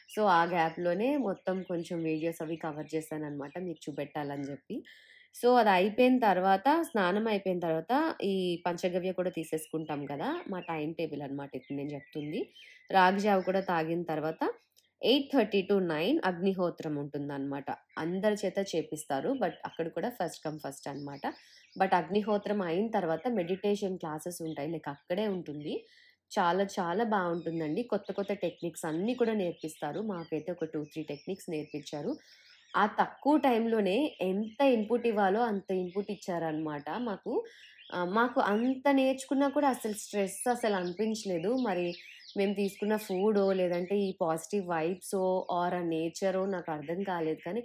సో, ఆ గ్యాప్‌లోనే మొత్తం కొంచెం వీడియోస్ అవి కవర్ చేశాననమాట మీకు చూపెట్టాలని జెప్పి. సో, అదయిపోయిన తర్వాత స్నానం అయిపోయిన తర్వాత ఈ పంచగవ్య కూడా తీసేసుకుంటాం కదా! మా టైమ్ టేబుల్ అనమాట ఇప్పుడు నేను చెప్తుంది. రాగి జావ కూడా తాగిన తర్వాత 8:30-9 అగ్నిహోత్రం ఉంటుందనమాట. అందరి చేత చేపిస్తారు. బట్ అక్కడ కూడా ఫస్ట్ కమ్ ఫస్ట్ అనమాట. బట్ అగ్నిహోత్రం అయిన తర్వాత మెడిటేషన్ క్లాసెస్ ఉంటాయి. లైక్ అక్కడే ఉంటుంది. చాలా చాలా బావుంటుందండి. కొత్త కొత్త టెక్నిక్స్ అన్నీ కూడా నేర్పిస్తారు. మాకైతే ఒక 2, 3 టెక్నిక్స్ నేర్పించారు. ఆ తక్కువ టైంలోనే ఎంత ఇన్పుట్ ఇవ్వాలో అంత ఇన్పుట్ ఇచ్చారనమాట మాకు. మాకు అంత నేర్చుకున్నా కూడా అసలు స్ట్రెస్ అసలు అనిపించలేదు. మరి మేము తీసుకున్న ఫుడో, లేదంటే ఈ పాజిటివ్ వైబ్సో ఆర్ ఆ నేచరో నాకు అర్థం కాలేదు కానీ,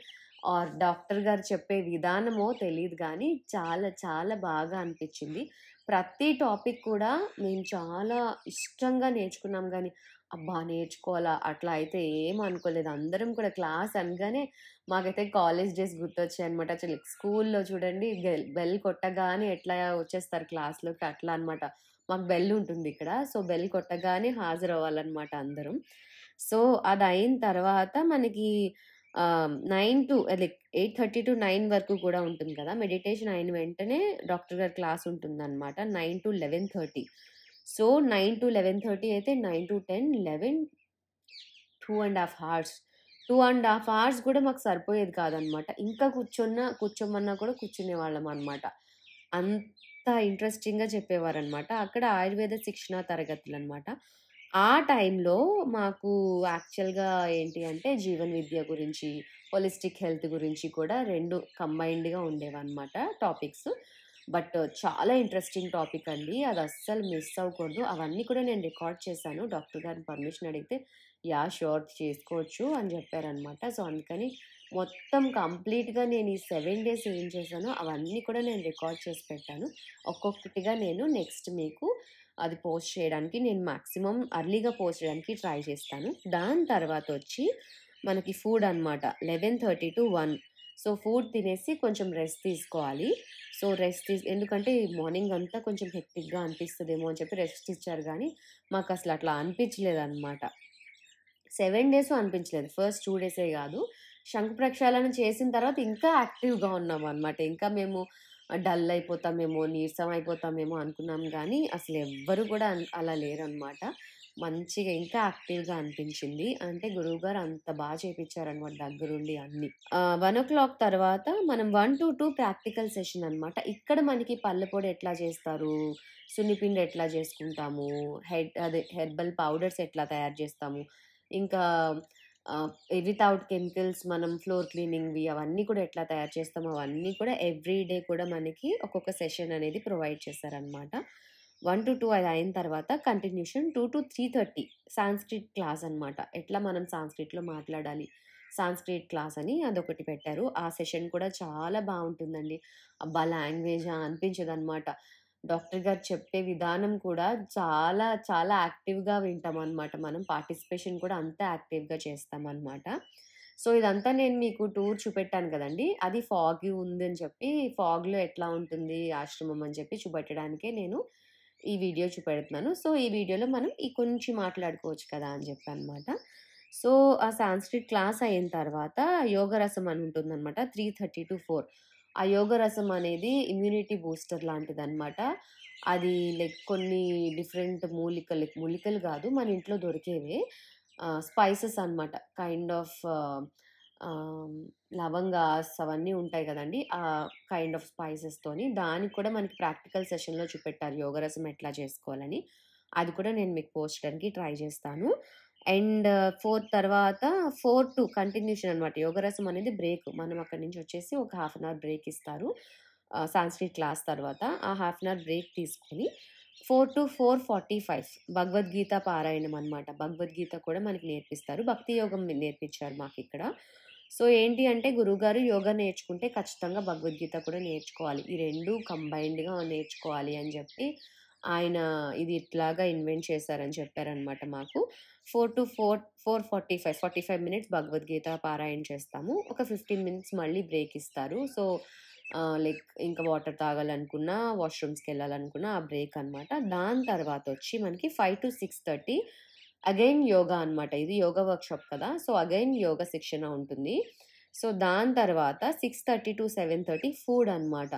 ఆర్ డాక్టర్ గారు చెప్పే విధానమో తెలీదు గానీ, చాలా చాలా బాగా అనిపిచ్చింది. ప్రతి టాపిక్ కూడా మేము చాలా ఇష్టంగా నేర్చుకున్నాం గానీ, అబ్బా! నేర్చుకోవాలా అట్లా అయితే ఏం అనుకోలేదు. అందరం కూడా క్లాస్ అనగానే మాకైతే కాలేజ్ డేస్ గుర్తొచ్చాయన్నమాట. అసలు స్కూల్‌లో చూడండి బెల్ కొట్టగానే ఎట్లా వచ్చేస్తారు క్లాస్‌లోకి అట్లా అన్నమాట. మాకు బెల్ ఉంటుందిక్కడ. సో, బెల్ కొట్టగానే హాజరవ్వాలన్నమాట అందరం. సో, అదయిన తర్వాత మనకి 9 టు అదే 8:30-9 వరకు కూడా ఉంటుంది కదా! మెడిటేషన్ అయిన వెంటనే డాక్టర్ గారి క్లాస్ ఉంటుందన్నమాట. 9-11:30. సో, 9-11:30 అయితే 9-10, 11, 2 ½ అవర్స్. 2 ½ అవర్స్ గూడా మాకు సరిపోయేది కాదనమాట. ఇంకా కూర్చోమన్నా కూడా కూర్చునేవాళ్ళమనమాట. అంత ఇంట్రెస్టింగ్‌గా చెప్పేవారనమాట. అక్కడ ఆయుర్వేద శిక్షణా తరగతులనమాట. ఆ టైంలో మాకు యాక్చువల్‌గా ఏంటి అంటే జీవన విద్య గురించి, హోలిస్టిక్ హెల్త్ గురించి కూడా 2 కంబైన్డ్‌గా ఉండేవన్నమాట టాపిక్స్. బట్ చాలా ఇంట్రెస్టింగ్ టాపిక్ అండి. అదస్సలు మిస్ అవ్వకూడదు. అవన్నీ కూడా నేను రికార్డ్ చేశాను. డాక్టర్ గారిని పర్మిషన్ అడిగితే యాహ్! ష్యూర్ చేసుకోవచ్చు అని జెప్పారనమాట. సో, అందుకని మొత్తం కంప్లీట్‌గా నేను ఈ 7 డేస్ ఏం చేశానో అవన్నీ కూడా నేను రికార్డ్ చేసి పెట్టాను. ఒక్కొక్కటిగా నేను నెక్స్ట్ మీకు అది పోస్ట్ చేయడానికి నేను మాక్సిమం ఎర్లీగా పోస్ట్ చేయడానికి ట్రై చేస్తాను. దాని తర్వాతొచ్చి మనకి ఫుడ్ అనమాట. 11:30-1. సో, ఫుడ్ తినేసి కొంచెం రెస్ట్ తీసుకోవాలి. సో, ఎందుకంటే మార్నింగ్ అంతా కొంచెం హెక్టిక్‌గా అనిపిస్తదేమో అని చెప్పి రెస్ట్ ఇచ్చారు గానీ, మాకసలు అట్లా అనిపించలేదనమాట. 7 డేసు అనిపించలేదు. ఫస్ట్ 2 డేసే గాదు. శంకు ప్రక్షాళన చేసిన తర్వాత ఇంకా యాక్టివ్‌గా ఉన్నామనమాట. ఇంకా మేము డల్ అయిపోతామేమో, నీరసం అయిపోతామేమో అనుకున్నాం గానీ, అసలెవ్వరు గూడా అలా లేరనమాట. మంచిగా ఇంకా యాక్టివ్‌గా అనిపించింది. అంటే గురువుగారు అంత చేపిచ్చారనమాట దగ్గరుండి అన్నీ. 1:00 తర్వాత మనం 1-2 ప్రాక్టికల్ సెషన్ అనమాట. ఇక్కడ మనకి పళ్ళ పొడి ఎట్లా చేస్తారు, సున్నిపిండి ఎట్లా చేసుకుంటాము, హెర్బల్ పౌడర్స్ ఎట్లా తయారు చేస్తాము, ఇంకా వితౌట్ కెమికల్స్ మనం ఫ్లోర్ క్లీనింగ్‌వి అవన్నీ కూడా ఎట్లా తయారు చేస్తామో అవన్నీ కూడా ఎవ్రీ డే కూడా మనకి ఒక్కొక్క సెషన్ అనేది ప్రొవైడ్ చేశారనమాట. 1-2 అది అయిన తర్వాత కంటిన్యూషన్ 2-3:30 సాంస్క్రిట్ క్లాస్ అనమాట. ఎట్లా మనం సాంస్క్రిట్‌లో మాట్లాడాలి. సాంస్క్రిట్ క్లాస్ అని అదొకటి పెట్టారు. ఆ సెషన్ కూడా చాలా బావుంటుందండి. అబ్బా! లాంగ్వేజా అనిపించదనమాట. డాక్టర్ గారు చెప్పే విధానం కూడా చాలా, చాలా యాక్టివ్‌గా వింటామనమాట. మనం పార్టిసిపేషన్ కూడా అంతే యాక్టివ్‌గా చేస్తామనమాట. సో, ఇదంతా నేను మీకు టూర్ చూపెట్టాను కదండీ! అది ఫాగీ ఉందని చెప్పి, ఫాగ్‌లో ఎట్లా ఉంటుంది ఆశ్రమం అని చెప్పి చూపెట్టడానికే నేను ఈ వీడియో చూపెడుతున్నాను. సో, ఈ వీడియోలో మనం ఈ కొంచెం మాట్లాడుకోవచ్చు కదా! అని చెప్పనమాట. సో, ఆ సాంస్క్రిట్ క్లాస్ అయిన తర్వాత యోగ రసం అని ఉంటుందనమాట. 3:30-4. ఆ యోగ రసం అనేది ఇమ్యూనిటీ బూస్టర్ లాంటిదనమాట. అది లైక్ కొన్ని డిఫరెంట్ మూలికలు గాదు. మన ఇంట్లో దొరికేవే. స్పైసెస్ అనమాట. కైండ్ ఆఫ్ ఆహ్, లవంగాస్ అవన్నీ ఉంటాయి గదండీ! ఆ కైండ్ ఆఫ్ స్పైసెస్‌తోని దానికి కూడా మనకి ప్రాక్టికల్ సెషన్‌లో చూపెట్టారు యోగరసం ఎట్లా చేసుకోవాలని. అది కూడా నేను మీకు పోస్ట్ చేయడానికి ట్రై చేస్తాను. అండ్ 4 తర్వాత 4-2 కంటిన్యూషన్ అనమాట. యోగరసం అనేది బ్రేక్. మనం అక్కడి నుంచి వచ్చేసి ఒక హాఫ్ అన్ అవర్ బ్రేక్ ఇస్తారు. సాంస్క్రిట్ క్లాస్ తర్వాత. ఆ హాఫ్ అన్ అవర్ బ్రేక్ తీసుకొని 4-4:45 భగవద్గీత పారాయణం అనమాట. భగవద్గీత కూడా మనకి నేర్పిస్తారు. భక్తి యోగం నేర్పించారు మాకిక్కడ. సో, ఏంటి అంటే గురువుగారు యోగా నేర్చుకుంటే ఖచ్చితంగా భగవద్గీత కూడా నేర్చుకోవాలి. ఈ 2 కంబైన్డ్‌గా నేర్చుకోవాలి అని జెప్పి ఆయన ఇది ఇట్లాగా ఇన్వెంట్ చేశారని చెప్పారనమాట మాకు. 4-4 45 మినిట్స్ భగవద్గీత పారాయణ చేస్తాము. ఒక 15 మినిట్స్ మళ్ళీ బ్రేక్ ఇస్తారు. సో, లైక్ ఇంకా వాటర్ తాగాలనుకున్నా, వాష్‌రూమ్స్‌కెళ్ళాలనుకున్నా ఆ బ్రేక్ అనమాట. దాని తర్వాతొచ్చి మనకి 5-6:30 అగైన్ యోగా అనమాట. ఇది యోగా వర్క్‌షాప్ కదా! సో, అగైన్ యోగా శిక్షణ ఉంటుంది. సో, దాని తర్వాత 6:30-7:30 ఫుడ్ అనమాట.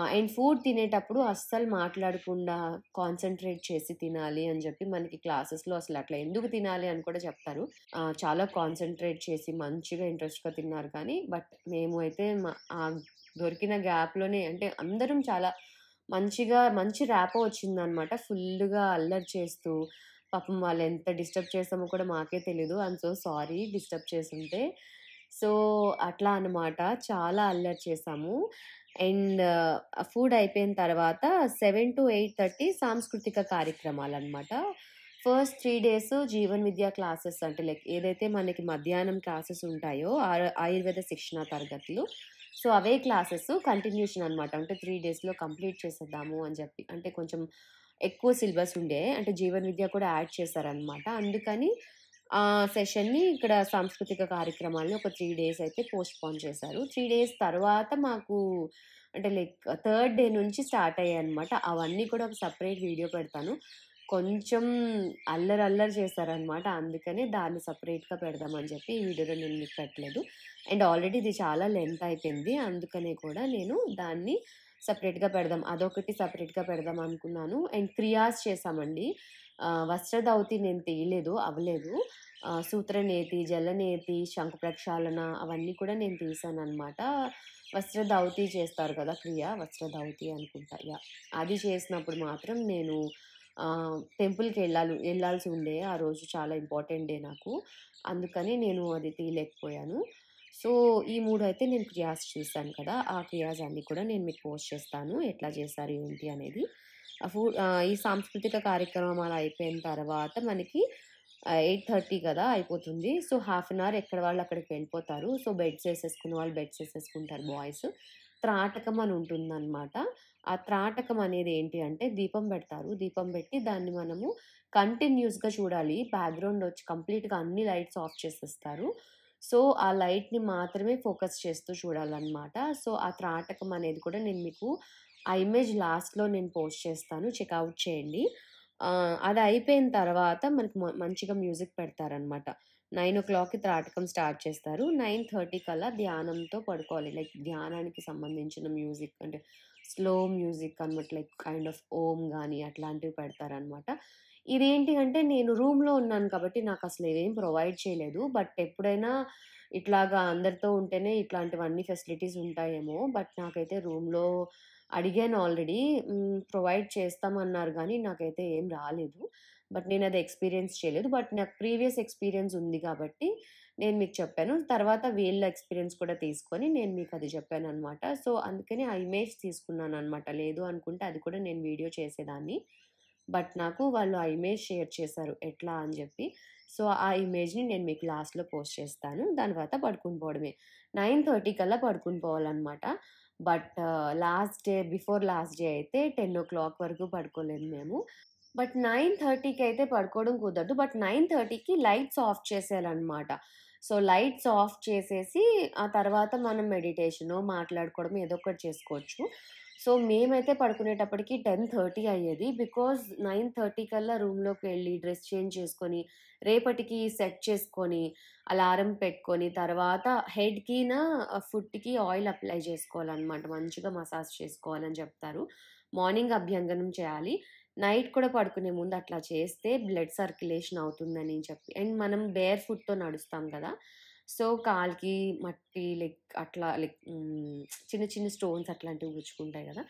అండ్ ఫుడ్ తినేటప్పుడు అస్సలు మాట్లాడకుండా కాన్సంట్రేట్ చేసి తినాలి అని చెప్పి మనకి క్లాసెస్‌లో అసలు అట్లా ఎందుకు తినాలి అని కూడా చెప్తారు. చాలా కాన్సంట్రేట్ చేసి మంచిగా ఇంట్రెస్ట్‌గా తిన్నారు కానీ, బట్ మేము అయితే దొరికిన గ్యాప్‌లోనే అంటే అందరం చాలా మంచి ర్యాపో వచ్చిందనమాట. ఫుల్లుగా అల్లరి చేస్తూ, పాపం వాళ్ళెంత డిస్టర్బ్ చేసామో కూడా మాకే తెలీదు. ఐయామ్ సో సారీ డిస్టర్బ్ చేసుంటే. సో, అట్లా అనమాట. చాలా అల్లరి చేశాము. అండ్ ఫుడ్ అయిపోయిన తర్వాత 7-8:30 సాంస్కృతిక కార్యక్రమాలనమాట. ఫస్ట్ 3 డేస్ జీవన్ విద్యా క్లాసెస్ అంటే లైక్ ఏదైతే మనకి మధ్యాహ్నం క్లాసెస్ ఉంటాయో ఆయుర్వేద శిక్షణా తరగతులు. సో, అవే క్లాసెస్ కంటిన్యూషన్ అనమాట. అంటే 3 డేస్‌లో కంప్లీట్ చేసేద్దాము అని చెప్పి. అంటే కొంచెం ఎక్కువ సిలబస్ ఉండే. అంటే జీవన్ విద్య కూడా యాడ్ చేశారనమాట. అందుకని ఆ సెషన్‌ని ఇక్కడ సాంస్కృతిక కార్యక్రమాలను ఒక 3 డేస్ అయితే పోస్ట్‌పోన్ చేశారు. 3 డేస్ తర్వాత మాకు అంటే లైక్ థర్డ్ డే నుంచి స్టార్ట్ అయ్యాయన్నమాట. అవన్నీ కూడా ఒక సెపరేట్ వీడియో పెడతాను. కొంచెం అల్లరి అల్లరి చేశారనమాట. అందుకనే దాన్ని సెపరేట్‌గా పెడదామని చెప్పి ఈ వీడియోలో నేను మీకు పెట్టలేదు. అండ్ ఆల్రెడీ ఇది చాలా లెంత్ అయిపోయింది. అందుకనే కూడా నేను దాన్ని సెపరేట్‌గా పెడదాం. అదొకటి సెపరేట్‌గా పెడదాం అనుకున్నాను. అండ్ క్రియాస్ చేశామండి. వస్త్రధౌతి నేను తీయలేదు, అవ్వలేదు. సూత్రనేతి, జలనేతి, శంఖ ప్రక్షాళన అవన్నీ కూడా నేను తీశాననమాట. వస్త్రధౌతి చేస్తారు కదా! క్రియ వస్త్రధౌతి అనుకుంటా. యాహ్! అది చేసినప్పుడు మాత్రం నేను టెంపుల్‌కి ఎళ్ళాల్సి ఉండే. ఆ రోజు చాలా ఇంపార్టెంట్ డే నాకు. అందుకని నేను అది తీయలేకపోయాను. సో, ఈ 3 అయితే నేను క్రియాస్ చేశాను కదా! ఆ క్రియాస్ అన్నీ కూడా నేను మీకు పోస్ట్ చేస్తాను. ఎట్లా చేశారు ఏంటి అనేది. ఈ సాంస్కృతిక కార్యక్రమాలు అయిపోయిన తర్వాత మనకి 8:30 కదా! అయిపోతుంది. సో, హాఫ్ అన్ అవర్ ఎక్కడ వాళ్ళు అక్కడికి వెళ్ళిపోతారు. సో, బెడ్స్ ఏసేసుకునే వాళ్ళు బెడ్స్ ఏసేసుకుంటారు బాయ్స్. త్రాటకం అని ఉంటుందనమాట. ఆ త్రాటకం అనేది ఏంటి అంటే దీపం పెడతారు. దీపం పెట్టి దాన్ని మనము కంటిన్యూయస్‌గా చూడాలి. బ్యాక్‌గ్రౌండ్ వచ్చి కంప్లీట్‌గా అన్ని లైట్స్ ఆఫ్ చేసేస్తారు. సో, ఆ లైట్‌ని మాత్రమే ఫోకస్ చేస్తూ చూడాలనమాట. సో, ఆ త్రాటకం అనేది కూడా నేను మీకు ఆ ఇమేజ్ లాస్ట్‌లో నేను పోస్ట్ చేస్తాను. చెక్‌ఔట్ చేయండి. అది అయిపోయిన తర్వాత మనకి మంచిగా మ్యూజిక్ పెడతారనమాట. 9:00కి త్రాటకం స్టార్ట్ చేస్తారు. 9:30 కల్లా ధ్యానంతో పడుకోవాలి. లైక్ ధ్యానానికి సంబంధించిన మ్యూజిక్ అంటే స్లో మ్యూజిక్ అనమాట. లైక్ కైండ్ ఆఫ్ ఓం గాని అట్లాంటివి పెడతారనమాట. ఇదేంటి అంటే నేను రూమ్‌లో ఉన్నాను కాబట్టి నాకసలు ఇవేం ప్రొవైడ్ చేయలేదు. బట్ ఎప్పుడైనా ఇట్లాగా అందరితో ఉంటేనే ఇట్లాంటివన్నీ ఫెసిలిటీస్ ఉంటాయేమో. బట్ నాకైతే రూమ్‌లో అడిగాను ఆల్రెడీ. ప్రొవైడ్ చేస్తామన్నారు గానీ నాకైతే ఏం రాలేదు. బట్ నేనది ఎక్స్‌పీరియన్స్ చేయలేదు. బట్ నాకు ప్రీవియస్ ఎక్స్‌పీరియన్స్ ఉంది కాబట్టి నేను మీకు చెప్పాను. తర్వాత వీళ్ళ ఎక్స్‌పీరియన్స్ కూడా తీసుకొని నేను మీకది చెప్పాననమాట. సో, అందుకని ఆ ఇమేజ్ తీసుకున్నాననమాట. లేదు అనుకుంటే అది కూడా నేను వీడియో చేసేదాన్ని. బట్ నాకు వాళ్ళు ఆ ఇమేజ్ షేర్ చేశారు ఎట్లా అని జెప్పి. సో, ఆ ఇమేజ్‌ని నేను మీకు లాస్ట్‌లో పోస్ట్ చేస్తాను. దాని తర్వాత పడుకొని పోవడమే. 9:30 కల్లా పడుకొని పోవాలనమాట. బట్ లాస్ట్ డే అయితే 10:00 వరకు పడుకోలేదు మేము. బట్ 9:30కి అయితే పడుకోవడం కుదరదు. బట్ 9:30కి లైట్స్ ఆఫ్ చేసేయాలనమాట. సో, లైట్స్ ఆఫ్ చేసేసి ఆ తర్వాత మనం మెడిటేషనో, మాట్లాడుకోవడమో ఏదో ఒకటి చేసుకోవచ్చు. సో, మేమైతే పడుకునేటప్పటికి 10:30 అయ్యేది. బికాజ్ 9:30 కల్లా రూమ్‌లోకెళ్ళి డ్రెస్ చేంజ్ చేసుకొని, రేపటికి సెట్ చేసుకొని, అలారం పెట్టుకొని, తర్వాత ఫుట్‌కి ఆయిల్ అప్లై చేసుకోవాలనమాట. మంచిగా మసాజ్ చేసుకోవాలని చెప్తారు. మార్నింగ్ అభ్యంగనం చేయాలి. నైట్ కూడా పడుకునే ముందు అట్లా చేస్తే బ్లడ్ సర్క్యులేషన్ అవుతుందని చెప్పి. అండ్ మనం బేర్ ఫుట్‌తో నడుస్తాం గదా! సో, కాలికి మట్టి చిన్న చిన్న స్టోన్స్ అట్లాంటివి గుచ్చుకుంటాయి గదా!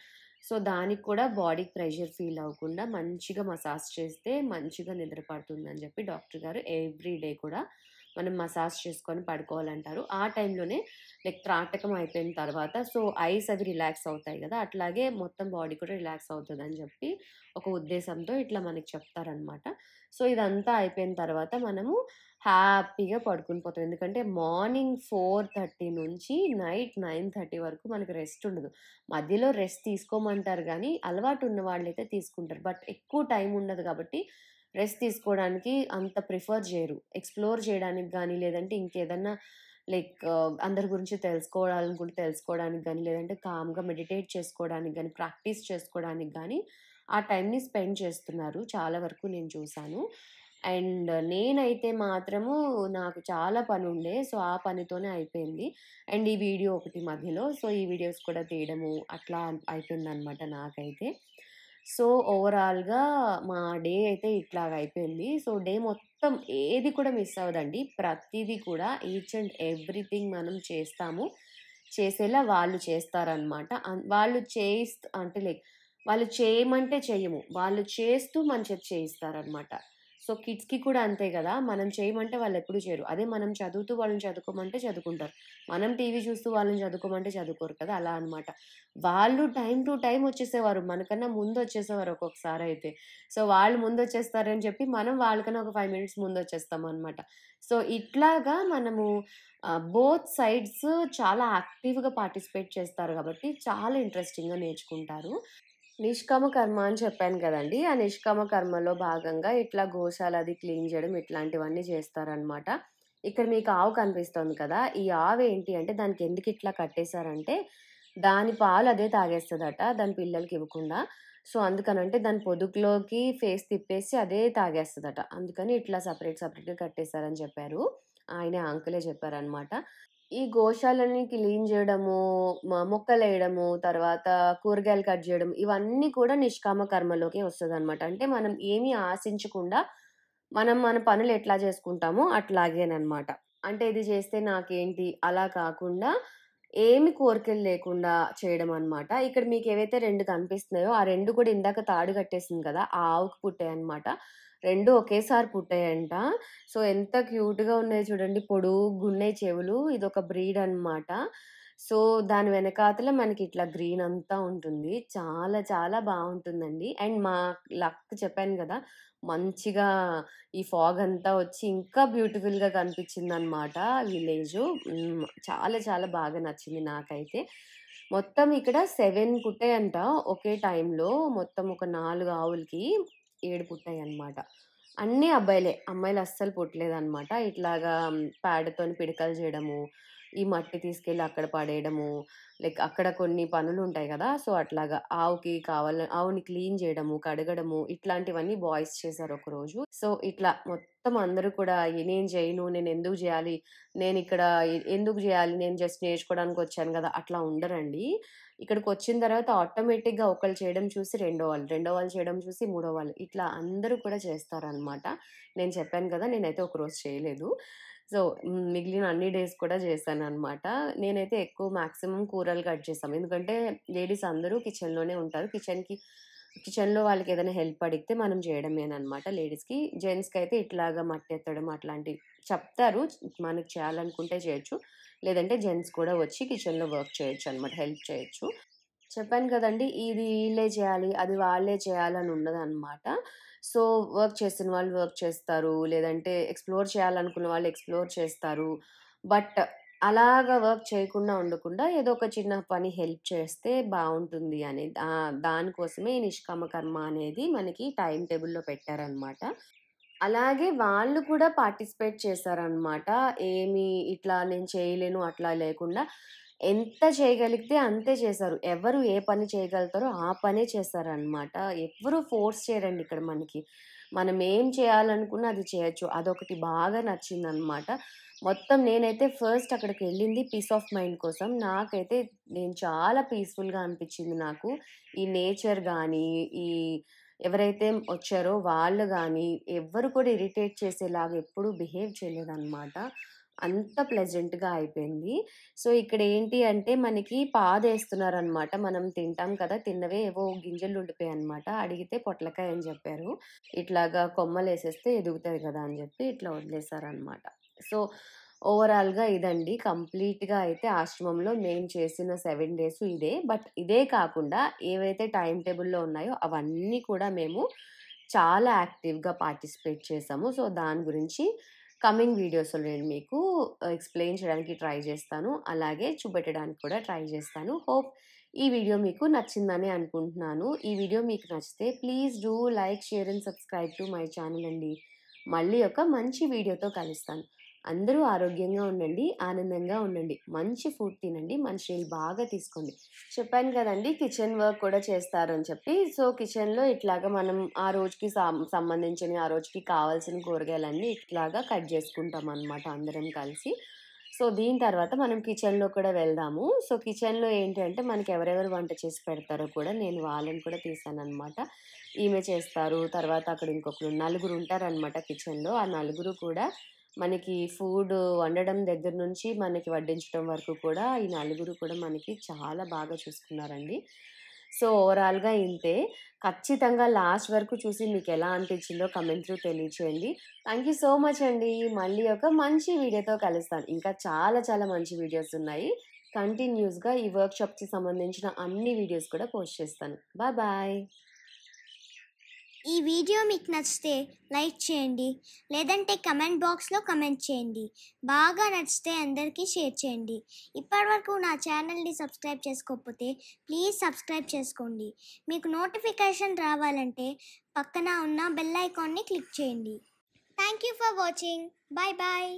సో, దానికి కూడా బాడీకి ప్రెషర్ ఫీల్ అవ్వకుండా మంచిగా మసాజ్ చేస్తే మంచిగా నిద్ర పడుతుందని జెప్పి డాక్టర్ గారు ఎవ్రీ డే కూడా మనం మసాజ్ చేసుకొని పడుకోవాలంటారు. ఆ టైంలోనే లైక్ త్రాటకం అయిపోయిన తర్వాత సో, ఐస్ అవి రిలాక్స్ అవుతాయి గదా! అట్లాగే మొత్తం బాడీ కూడా రిలాక్స్ అవుతదని జెప్పి ఒక ఉద్దేశంతో ఇట్లా మనకి చెప్తారనమాట. సో, ఇదంతా అయిపోయిన తర్వాత మనము హ్యాపీగా పడుకొని పోతాం. ఎందుకంటే మార్నింగ్ 4:30 నుంచి నైట్ 9:30 వరకు మనకి రెస్ట్ ఉండదు. మధ్యలో రెస్ట్ తీసుకోమంటారు గానీ, అలవాటు ఉన్న వాళ్ళైతే తీసుకుంటారు. బట్ ఎక్కువ టైం ఉండదు కాబట్టి రెస్ట్ తీసుకోవడానికి అంత ప్రిఫర్ జేయరు. ఎక్స్‌ప్లోర్ చేయడానికి గానీ, లేదంటే ఇంకేదన్నా లైక్ అందరి గురించి తెలుసుకోవాలనుకుంటే తెలుసుకోవడానికి గానీ, లేదంటే కామ్‌గా మెడిటేట్ చేసుకోవడానికి గానీ, ప్రాక్టీస్ చేసుకోవడానికి గానీ, ఆ టైంని స్పెండ్ చేస్తున్నారు. చాలా వరకు నేను చూసాను. అండ్ నేనైతే మాత్రము నాకు చాలా పనుండే. సో, ఆ పనితోనే అయిపోయింది. అండ్ ఈ వీడియో ఒకటి మధ్యలో. సో, ఈ వీడియోస్ కూడా తీయడము అట్లా అయిపోయిందనమాట నాకైతే. సో, ఓవరాల్‌గా మా డే అయితే ఇట్లాగ అయిపోయింది. సో, డే మొత్తం ఏది కూడా మిస్ అవ్వదండి. ప్రతీది కూడా ఈచ్ అండ్ ఎవ్రీథింగ్ మనం చేస్తాము. చేసేలా వాళ్ళు చేస్తారనమాట. వాళ్ళు అంటే లైక్ వాళ్ళు చేయమంటే చెయ్యము. వాళ్ళు చేస్తూ మన చేత చేయిస్తారనమాట. సో, కిడ్స్‌కి కూడా అంతే గదా! మనం చేయమంటే వాళ్ళెప్పుడు చేయరు. అదే మనం చదువుతూ వాళ్ళని చదువుకోమంటే చదువుకుంటారు. మనం టీవీ చూస్తూ వాళ్ళని చదువుకోమంటే చదువుకోరు కదా! అలా అన్నమాట. వాళ్ళు టైమ్ టు టైమ్ వచ్చేసేవారు. మనకన్నా ముందొచ్చేసేవారు ఒక్కొక్కసారయితే. సో, వాళ్ళు ముందొచ్చేస్తారని చెప్పి మనం వాళ్ళకన్నా ఒక 5 మినిట్స్ ముందొచ్చేస్తామనమాట. సో, ఇట్లాగా మనము బోత్ సైడ్స్ చాలా యాక్టివ్‌గా పార్టిసిపేట్ చేస్తారు గాబట్టి చాలా ఇంట్రెస్టింగ్‌గా నేర్చుకుంటారు. నిష్కామ కర్మ అని చెప్పాను కదండీ! ఆ నిష్కామ కర్మలో భాగంగా ఇట్లా గోశాల అది క్లీన్ జేయడం ఇట్లాంటివన్నీ చేస్తారనమాట. ఇక్కడ మీకు ఆవు కనిపిస్తోంది కదా! ఈ ఆవేంటి అంటే దానికెందుకిట్లా కట్టేశారంటే, దాని పాలు అదే తాగేస్తదట దాని పిల్లలకివ్వకుండా. సో, అందుకనంటే దాని పొదుగులోకి ఫేస్ తిప్పేసి అదే తాగేస్తదట. అందుకని ఇట్లా సెపరేట్‌గా కట్టేశారని చెప్పారు. ఆయనే ఆ అంకులే చెప్పారనమాట. ఈ గోశాలని క్లీన్ జేయడము, మొక్కలేయడము, తర్వాత కూరగాయలు కట్ జేయడం, ఇవన్నీ కూడా నిష్కామ కర్మలోకే వస్తదనమాట. అంటే మనం ఏమి ఆశించకుండా, మనం మన పనులు ఎట్లా జేసుకుంటామో అట్లాగేననమాట. అంటే ఇది జేస్తే నాకేంటి అలా కాకుండా, ఏమి కోరికలు లేకుండా చేయడం అనమాట. ఇక్కడ మీకేవైతే 2 కనిపిస్తున్నాయో, ఆ 2 కూడా ఇందాక తాడు కట్టేసింది కదా! ఆ ఆవుకి పుట్టాయన్నమాట. 2 ఒకేసారి పుట్టాయంట. సో, ఎంత క్యూట్‌గా ఉన్నాయో చూడండి. పొడుగున్నాయి చెవులు. ఇదొక బ్రీడ్ అన్నమాట. సో, దాని వెనకాతల మనకిట్లా గ్రీన్ అంతా ఉంటుంది. చాలా చాలా బావుంటుందండి. అండ్ మా లక్ చెప్పాను గదా! మంచిగా ఈ ఫాగ్ అంతా వచ్చి ఇంకా బ్యూటిఫుల్‌గా కనిపించిందన్నమాట విలేజు. చాలా చాలా బాగా నచ్చింది నాకైతే. మొత్తం ఇక్కడ 7 పుట్టాయంట ఒకే టైంలో. మొత్తం ఒక 4 ఆవులకి 7 పుట్టాయన్నమాట. అన్నీ అబ్బాయిలే. అమ్మాయిలు అస్సలు పుట్టలేదనమాట. ఇట్లాగా పేడతోని పిడకలు జేయడము, ఈ మట్టి తీసుకెళ్ళి అక్కడ పడేయడము, లైక్ అక్కడ కొన్ని పనులుంటాయి గదా! సో, అట్లాగా ఆవుని క్లీన్ జేయడము, కడగడము ఇట్లాంటివన్నీ బాయ్స్ చేశారు ఒకరోజు. సో, ఇట్లా మొత్తం అందరూ కూడా నేను జేయను, నేనెందుకు జేయాలి, నేనిక్కడ ఎందుకు జేయాలి, నేను జస్ట్ నేర్చుకోవడానికొచ్చాను గదా! అట్లా ఉండరండి. ఇక్కడికొచ్చిన తర్వాత ఆటోమేటిక్‌గా ఒకళ్ళు చేయడం చూసి రెండో వాళ్ళు చేయడం చూసి మూడో వాళ్ళు ఇట్లా అందరూ కూడా చేస్తారనమాట. నేను చెప్పాను కదా! నేనైతే ఒకరోజు చేయలేదు. సో, మిగిలిన అన్ని డేస్ కూడా చేశాననమాట. నేనైతే ఎక్కువ మాక్సిమం కూరలు కట్ చేస్తాం. ఎందుకంటే లేడీస్ అందరూ కిచెన్‌లోనే ఉంటారు. కిచెన్‌లో వాళ్ళకేదైనా హెల్ప్ అడిగితే మనం చేయడమేననమాట లేడీస్‌కి. జెంట్స్‌కైతే ఇట్లాగా మట్టెత్తడం అట్లాంటివి చెప్తారు. మనకి చేయాలనుకుంటే చేయొచ్చు. లేదంటే జెంట్స్ కూడా వచ్చి కిచెన్‌లో వర్క్ చేయొచ్చనమాట. హెల్ప్ చేయొచ్చు. చెప్పాను కదండీ! ఇది ఈళ్ళే చేయాలి, అది వాళ్ళే చేయాలని ఉండదనమాట. సో, వర్క్ చేసిన వాళ్ళు వర్క్ చేస్తారు. లేదంటే ఎక్స్‌ప్లోర్ చేయాలనుకున్న వాళ్ళు ఎక్స్‌ప్లోర్ చేస్తారు. బట్ అలాగా వర్క్ చేయకుండా ఉండకుండా ఏదో ఒక చిన్న పని హెల్ప్ చేస్తే బావుంటుంది అని దానికోసమే ఈ నిష్కామ కర్మ అనేది మనకి టైమ్ టేబుల్‌లో పెట్టారనమాట. అలాగే వాళ్ళు కూడా పార్టిసిపేట్ చేశారనమాట. ఏమి ఇట్లా నేను చేయలేను అట్లా లేకుండా ఎంత చేయగలిగితే అంతే చేశారు. ఎవరు ఏ పని చేయగలుగుతారో ఆ పనే చేశారనమాట. ఎవ్వరు ఫోర్స్ చేయరండి ఇక్కడ మనకి. మనం ఏం చేయాలనుకున్నా అది చేయొచ్చు. అదొకటి బాగా నచ్చిందనమాట. మొత్తం నేనైతే ఫస్ట్ అక్కడికెళ్ళింది పీస్ ఆఫ్ మైండ్ కోసం. నాకైతే నేను చాలా పీస్‌ఫుల్‌గా అనిపిచ్చింది నాకు. ఈ నేచర్ గానీ, ఈ ఎవరైతే వచ్చారో వాళ్ళు గానీ, ఎవ్వరు కూడా ఇరిటేట్ చేసేలాగా ఎప్పుడూ బిహేవ్ చేయలేదనమాట. అంత ప్లెజెంట్‌గా అయిపోయింది. సో, ఇక్కడేంటి అంటే మనకి పాదేస్తున్నారనమాట. మనం తింటాం కదా! తిన్నవే ఏవో గింజలుండిపోయాయనమాట. అడిగితే పొట్లకాయ అని జెప్పారు. ఇట్లాగా కొమ్మలేసేస్తే ఎదుగుతది గదా! అని జెప్పి ఇట్లా వదిలేసారనమాట. సో, ఓవరాల్‌గా ఇదండి. కంప్లీట్‌గా అయితే ఆశ్రమంలో మేము చేసిన 7 డేసు ఇదే. బట్ ఇదే కాకుండా ఏవైతే టైమ్ టేబుల్‌లో ఉన్నాయో అవన్నీ కూడా మేము చాలా యాక్టివ్‌గా పార్టిసిపేట్ చేశాము. సో, దాని గురించి కమింగ్ వీడియోస్‌లో నేను మీకు ఎక్స్‌ప్లెయిన్ చేయడానికి ట్రై చేస్తాను. అలాగే చూపెట్టడానికి కూడా ట్రై చేస్తాను. హోప్ ఈ వీడియో మీకు నచ్చిందని అనుకుంటున్నాను. ఈ వీడియో మీకు నచ్చితే please do like, share and subscribe to my channel అండి. మళ్ళీ ఒక మంచి వీడియోతో కలుస్తాను. అందరూ ఆరోగ్యంగా ఉండండి, ఆనందంగా ఉండండి. మంచి ఫుడ్ తినండి, మంచినీళ్ళు బాగా తీసుకోండి. చెప్పాను కదండీ! కిచెన్ వర్క్ కూడా చేస్తారని చెప్పి. సో, కిచెన్‌లో ఇట్లాగా మనం ఆ రోజుకి సంబంధించినయి, ఆ రోజుకి కావాల్సిన కూరగాయలన్నీ ఇట్లాగా కట్ జేసుకుంటామనమాట అందరం కలిసి. సో, దీని తర్వాత మనం కిచెన్‌లో కూడా వెళ్దాము. సో, కిచెన్‌లో ఏంటి అంటే మనకి ఎవరెవరు వంట చేసి పెడతారో కూడా నేను వాళ్ళని కూడా తీశాననమాట. ఈమె చేస్తారు. తర్వాత అక్కడ ఇంకొకరు నలుగురుంటారనమాట కిచెన్‌లో. ఆ నలుగురు కూడా మనకి ఫుడ్ వండడం దగ్గర నుంచి మనకి వడ్డించడం వరకు కూడా ఈ నలుగురు కూడా మనకి చాలా బాగా చూసుకున్నారండి. సో, ఓవరాల్‌గా ఇంతే. ఖచ్చితంగా లాస్ట్ వరకు చూసి మీకెలా అనిపించిందో కమెంట్ త్రూ తెలియచేయండి. థాంక్ యూ సో మచ్ అండి. మళ్ళీ ఒక మంచి వీడియోతో కలుస్తాను. ఇంకా చాలా చాలా మంచి వీడియోస్ ఉన్నాయి. కంటిన్యూస్‌గా ఈ వర్క్‌షాప్‌కి సంబంధించిన అన్ని వీడియోస్ కూడా పోస్ట్ చేస్తాను. బాయ్. ఈ వీడియో మీకు నచ్చితే లైక్ చేయండి, లేదంటే కమెంట్ బాక్స్లో కమెంట్ చేయండి. బాగా నచ్చితే అందరికీ షేర్ చేయండి. ఇప్పటివరకు నా ఛానల్ని సబ్స్క్రైబ్ చేసుకోకపోతే ప్లీజ్ సబ్స్క్రైబ్ చేసుకోండి. మీకు నోటిఫికేషన్ రావాలంటే పక్కన ఉన్న బెల్ ఐకాన్ని క్లిక్ చేయండి. Thank you for watching. Bye bye.